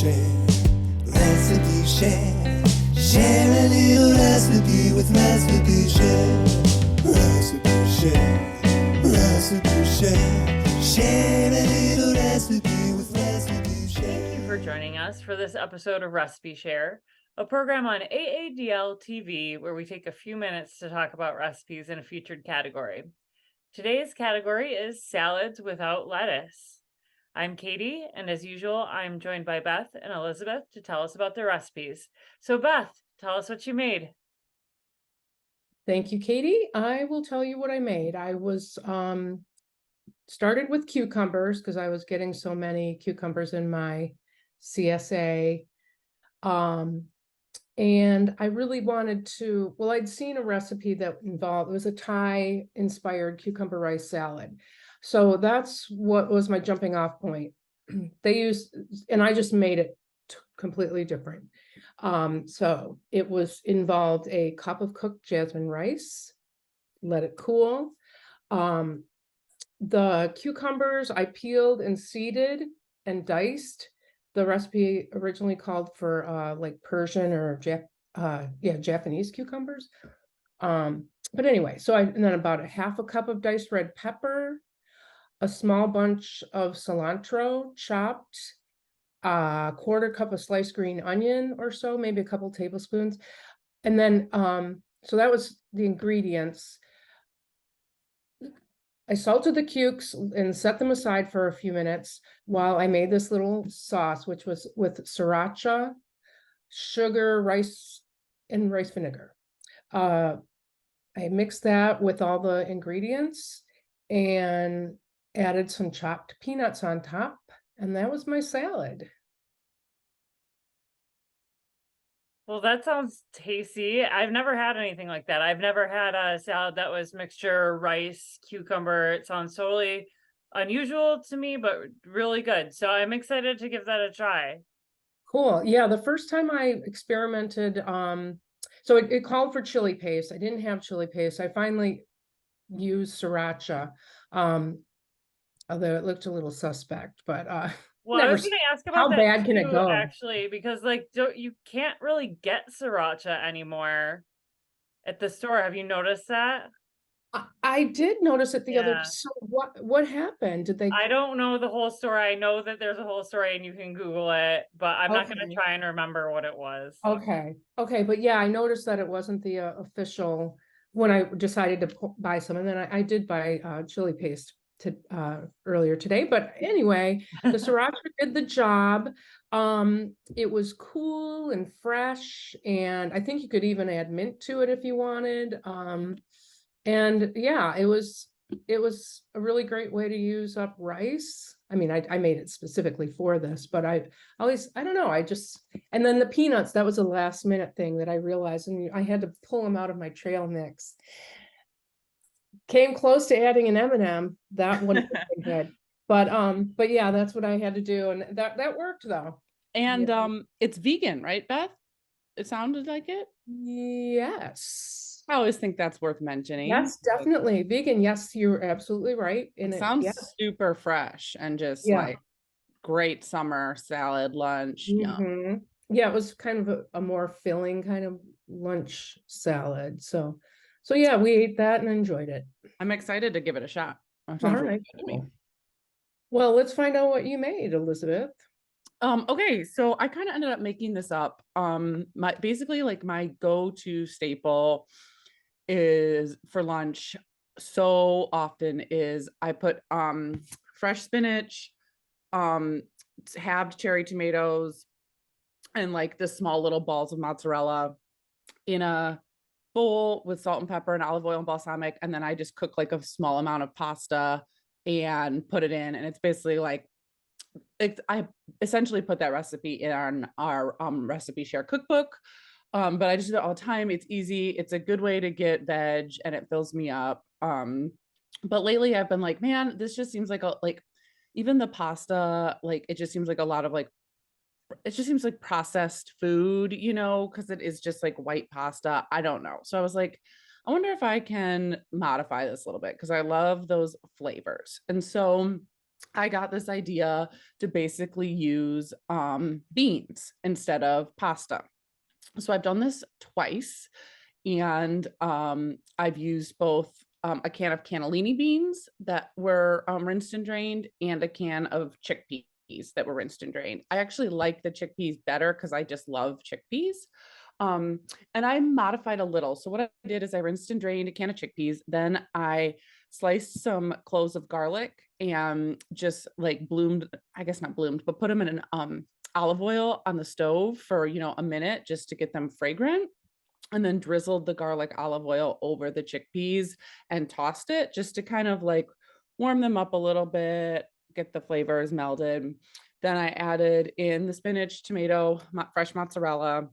share, recipe share. Share a little recipe with Recipe Share. Recipe Share, Recipe Share. Share a little recipe with Recipe Share. Thank you for joining us for this episode of Recipe Share, a program on AADL TV where we take a few minutes to talk about recipes in a featured category. Today's category is salads without lettuce. I'm Katie, and as usual, I'm joined by Beth and Elizabeth to tell us about their recipes. So Beth, tell us what you made. Thank you, Katie. I will tell you what I made. I was started with cucumbers because I was getting so many cucumbers in my CSA. And I really wanted to, well, I'd seen a recipe that involved, it was a Thai inspired cucumber rice salad. So that's what was my jumping off point. They used, and I just made it completely different. So it involved a cup of cooked jasmine rice, let it cool. The cucumbers I peeled and seeded and diced. The recipe originally called for like Persian or Japanese cucumbers. But anyway, and then about a half a cup of diced red pepper, a small bunch of cilantro chopped, a quarter cup of sliced green onion or so, maybe a couple tablespoons. And then, so that was the ingredients. I salted the cukes and set them aside for a few minutes while I made this little sauce, which was with sriracha, sugar, rice, and rice vinegar. I mixed that with all the ingredients and added some chopped peanuts on top, and that was my salad. Well, that sounds tasty. I've never had anything like that. I've never had a salad that was mixture rice, cucumber. It sounds totally unusual to me, but really good. So I'm excited to give that a try. Cool. Yeah, the first time I experimented, so it called for chili paste. I didn't have chili paste. I finally used sriracha, although it looked a little suspect, but well, I was going to ask about how that bad can it too, go? actually, because like you can't really get sriracha anymore at the store. Have you noticed that? I did notice it the other. Yeah. So what happened? Did they? I don't know the whole story. I know that there's a whole story and you can Google it, but I'm not going to Okay. try and remember what it was. Okay. But yeah, I noticed that it wasn't the official when I decided to buy some, and then I did buy chili paste earlier today. But anyway, the sriracha did the job. It was cool and fresh, and I think you could even add mint to it if you wanted. And yeah, it was a really great way to use up rice. I mean, I made it specifically for this, but I don't know, and then the peanuts, that was a last minute thing that I realized, and I had to pull them out of my trail mix. Came close to adding an M&M. That wouldn't have been good. But yeah, that's what I had to do, and that worked though. And it's vegan, right, Beth? It sounded like it. Yes. I always think that's worth mentioning. Yes, definitely vegan. Yes, you're absolutely right. And it sounds super fresh and just like great summer salad lunch. Mm-hmm. Yeah, it was kind of a more filling kind of lunch salad. So yeah, we ate that and enjoyed it. I'm excited to give it a shot. All right. Cool. Well, let's find out what you made, Elizabeth. Okay, so I kind of ended up making this up. Basically like my go-to staple is for lunch so often is I put fresh spinach, halved cherry tomatoes, and like the small little balls of mozzarella in a bowl with salt and pepper and olive oil and balsamic, and then I just cook like a small amount of pasta and put it in, and it's basically like I essentially put that recipe in our recipe share cookbook. But I just do it all the time. It's easy. It's a good way to get veg and it fills me up. But lately I've been like, man, this just seems like even the pasta, like it just seems like a lot of it just seems like processed food, you know, because it is just like white pasta. I don't know. So I was like, I wonder if I can modify this a little bit because I love those flavors. And so I got this idea to basically use beans instead of pasta. So I've done this twice, and I've used both a can of cannellini beans that were rinsed and drained, and a can of chickpeas that were rinsed and drained. I actually like the chickpeas better because I just love chickpeas. Um, and I modified a little. So what I did is I rinsed and drained a can of chickpeas. Then I sliced some cloves of garlic and just like bloomed, I guess not bloomed, but put them in an olive oil on the stove for, a minute just to get them fragrant. And then drizzled the garlic olive oil over the chickpeas and tossed it just to kind of like warm them up a little bit, get the flavors melded. Then I added in the spinach, tomato, fresh mozzarella,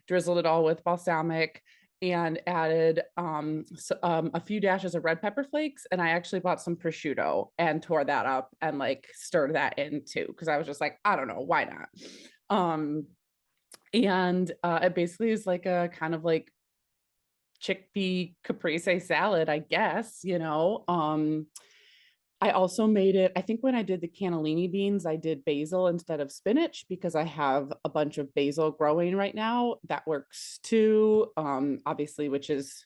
drizzled it all with balsamic, and added a few dashes of red pepper flakes. And I actually bought some prosciutto and tore that up and like stirred that in too, because I was just like, I don't know, why not? And it basically is like a kind of like chickpea caprese salad, I guess. I also made it, I think when I did the cannellini beans, I did basil instead of spinach because I have a bunch of basil growing right now. That works too, obviously, which is,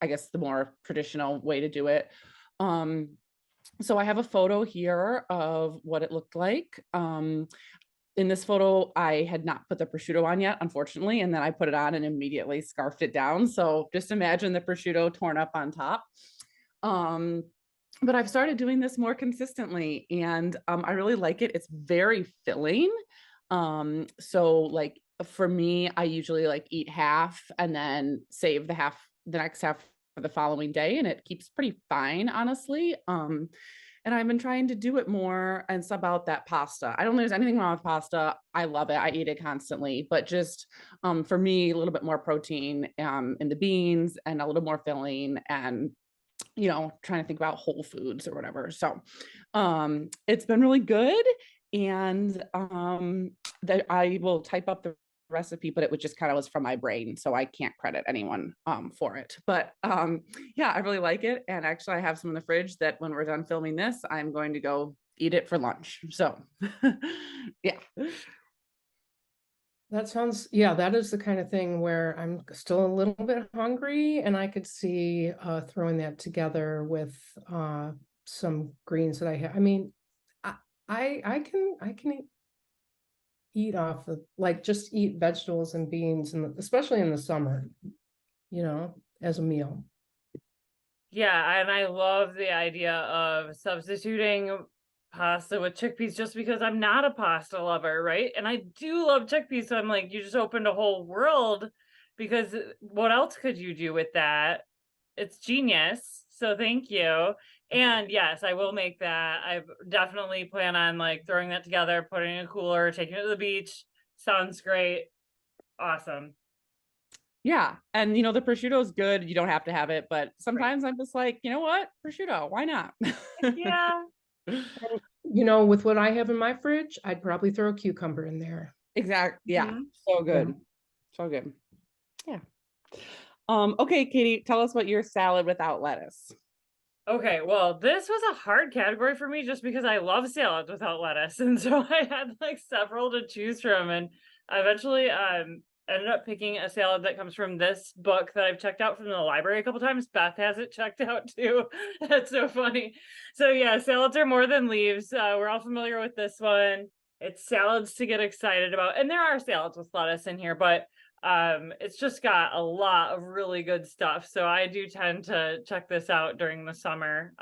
I guess, the more traditional way to do it. So I have a photo here of what it looked like. In this photo, I had not put the prosciutto on yet, unfortunately, and then I put it on and immediately scarfed it down. So just imagine the prosciutto torn up on top. But I've started doing this more consistently, and I really like it. It's very filling. So like for me, I usually like eat half and then save the next half for the following day, and it keeps pretty fine, honestly. And I've been trying to do it more and sub out that pasta. I don't think there's anything wrong with pasta. I love it. I eat it constantly, but just for me, a little bit more protein in the beans and a little more filling, and trying to think about whole foods or whatever. So it's been really good. And that I will type up the recipe, but it just kind of was from my brain, so I can't credit anyone for it. But yeah, I really like it. And actually I have some in the fridge that when we're done filming this, I'm going to go eat it for lunch. So yeah. That sounds, yeah, that is the kind of thing where I'm still a little bit hungry, and I could see throwing that together with some greens that I have. I mean, I can eat off of, like, just eat vegetables and beans, and especially in the summer, as a meal. Yeah, and I love the idea of substituting pasta with chickpeas just because I'm not a pasta lover, right? And I do love chickpeas, so I'm like, you just opened a whole world, because what else could you do with that? It's genius. So thank you. And yes, I will make that. I definitely plan on like throwing that together, putting it in a cooler, taking it to the beach. Sounds great. Awesome. Yeah. And the prosciutto is good. You don't have to have it, but sometimes I'm just like, you know what? Prosciutto, why not? Yeah. With what I have in my fridge, I'd probably throw a cucumber in there. Exactly. Yeah. So good. Yeah. So good. Yeah. Okay, Katie, tell us about your salad without lettuce. Okay, well, this was a hard category for me just because I love salads without lettuce. And so I had like several to choose from. And I eventually ended up picking a salad that comes from this book that I've checked out from the library a couple times. Beth has it checked out too. That's so funny. So yeah, salads are more than leaves. We're all familiar with this one. It's salads to get excited about. And there are salads with lettuce in here, but it's just got a lot of really good stuff. So I do tend to check this out during the summer.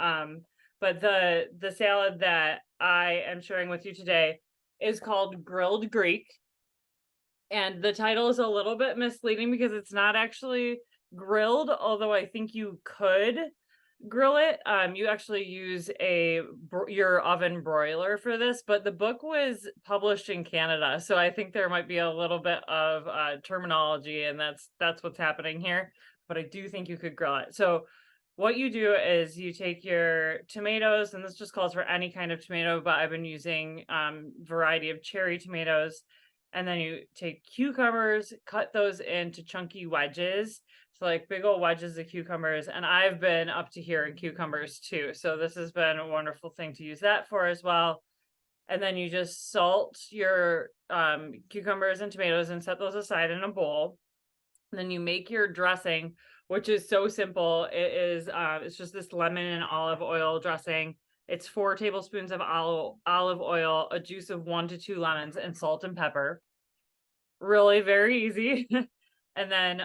But the salad that I am sharing with you today is called Grilled Greek. And the title is a little bit misleading because it's not actually grilled, although I think you could grill it. You actually use your oven broiler for this, but the book was published in Canada, so I think there might be a little bit of terminology, and that's what's happening here. But I do think you could grill it. So what you do is you take your tomatoes, and this just calls for any kind of tomato, but I've been using variety of cherry tomatoes. And then you take cucumbers, cut those into chunky wedges. like big old wedges of cucumbers. And I've been up to here in cucumbers too. So this has been a wonderful thing to use that for as well. And then you just salt your cucumbers and tomatoes and set those aside in a bowl. And then you make your dressing, which is so simple. It's just this lemon and olive oil dressing. It's 4 tablespoons of olive oil, a juice of 1 to 2 lemons, and salt and pepper. Really very easy. And then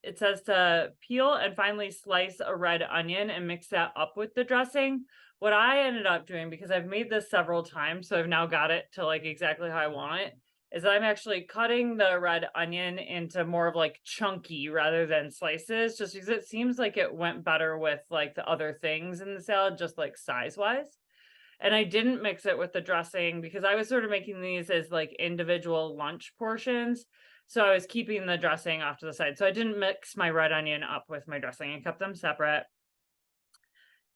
it says to peel and finely slice a red onion and mix that up with the dressing. What I ended up doing, because I've made this several times, so I've now got it to like exactly how I want it, is I'm actually cutting the red onion into more of like chunky rather than slices, just because it seems like it went better with like the other things in the salad, just like size wise. And I didn't mix it with the dressing because I was sort of making these as like individual lunch portions. So I was keeping the dressing off to the side. So I didn't mix my red onion up with my dressing and kept them separate.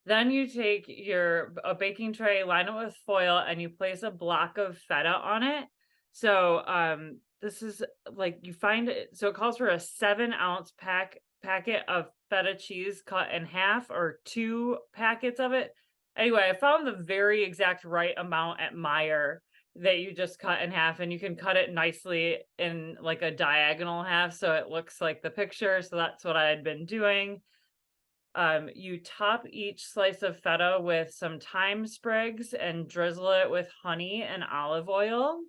Then you take a baking tray, line it with foil, and you place a block of feta on it. So this is like you find it. So it calls for a 7-ounce packet of feta cheese cut in half, or 2 packets of it. Anyway, I found the very exact right amount at Meijer that you just cut in half, and you can cut it nicely in like a diagonal half so it looks like the picture. So that's what I had been doing. You top each slice of feta with some thyme sprigs and drizzle it with honey and olive oil.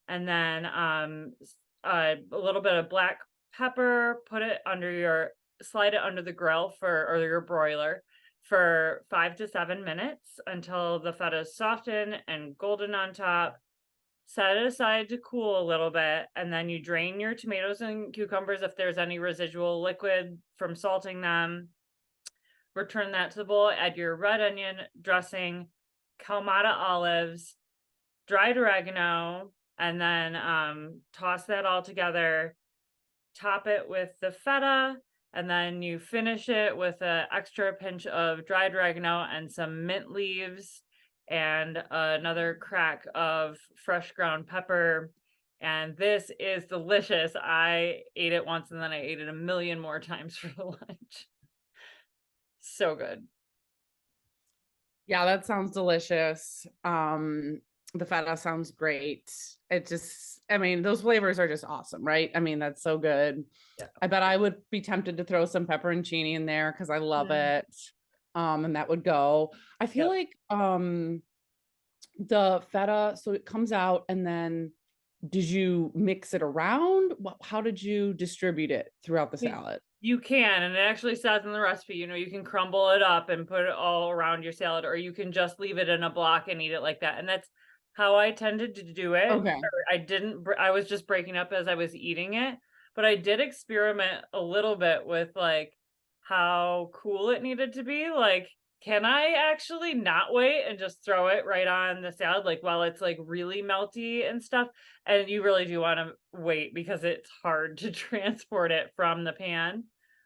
And then a little bit of black pepper, slide it under the grill or your broiler for 5 to 7 minutes until the feta is softened and golden on top. Set it aside to cool a little bit, and then you drain your tomatoes and cucumbers if there's any residual liquid from salting them. Return that to the bowl, add your red onion dressing, Kalamata olives, dried oregano, and then toss that all together. Top it with the feta, and then you finish it with an extra pinch of dried oregano and some mint leaves and another crack of fresh ground pepper. And this is delicious. I ate it once and then I ate it a million more times for the lunch. So good. Yeah, that sounds delicious. The feta sounds great. I mean, those flavors are just awesome, right? I mean, that's so good. Yeah. I bet I would be tempted to throw some pepperoncini in there because I love it. And that would go. I feel like the feta, so it comes out, and then did you mix it around? How did you distribute it throughout the salad? You can, and it actually says in the recipe, you can crumble it up and put it all around your salad, or you can just leave it in a block and eat it like that. And that's how I tended to do it. Okay. I was just breaking up as I was eating it, but I did experiment a little bit with like how cool it needed to be. Like, can I actually not wait and just throw it right on the salad, like while it's like really melty and stuff? And you really do want to wait because it's hard to transport it from the pan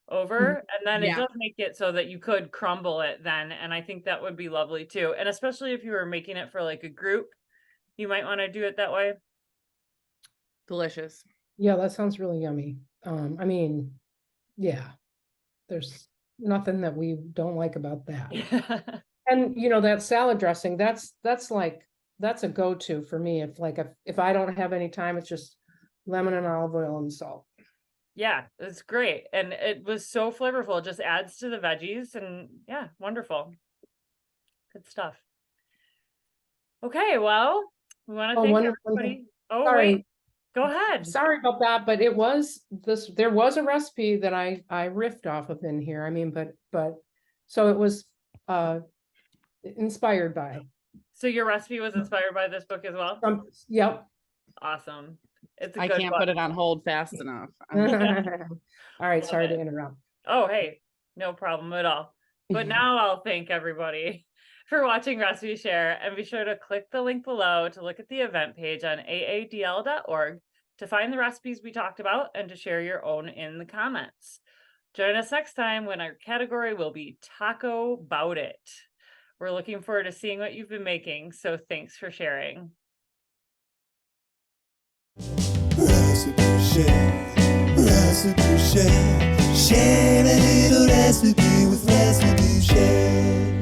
over. And then it does make it so that you could crumble it then. And I think that would be lovely too. And especially if you were making it for like a group, you might want to do it that way. Delicious. Yeah, that sounds really yummy. I mean, yeah, there's nothing that we don't like about that. And that salad dressing, that's a go-to for me. If I don't have any time, it's just lemon and olive oil and salt. Yeah, it's great. And it was so flavorful. It just adds to the veggies, and yeah, wonderful. Good stuff. Okay, well, we want to thank everybody. Oh, sorry. Wait, go ahead. Sorry about that, but there was a recipe that I riffed off of in here. I mean, but so it was inspired by. So your recipe was inspired by this book as well? Yep. Awesome. I can't put it on hold fast enough. All right, sorry to interrupt. Oh, hey, no problem at all. But now I'll thank everybody for watching Recipe Share, and be sure to click the link below to look at the event page on aadl.org to find the recipes we talked about and to share your own in the comments. Join us next time when our category will be Taco Bout It. We're looking forward to seeing what you've been making, so thanks for sharing. Recipe Share, Recipe Share. Share a little recipe with Leslie Boucher.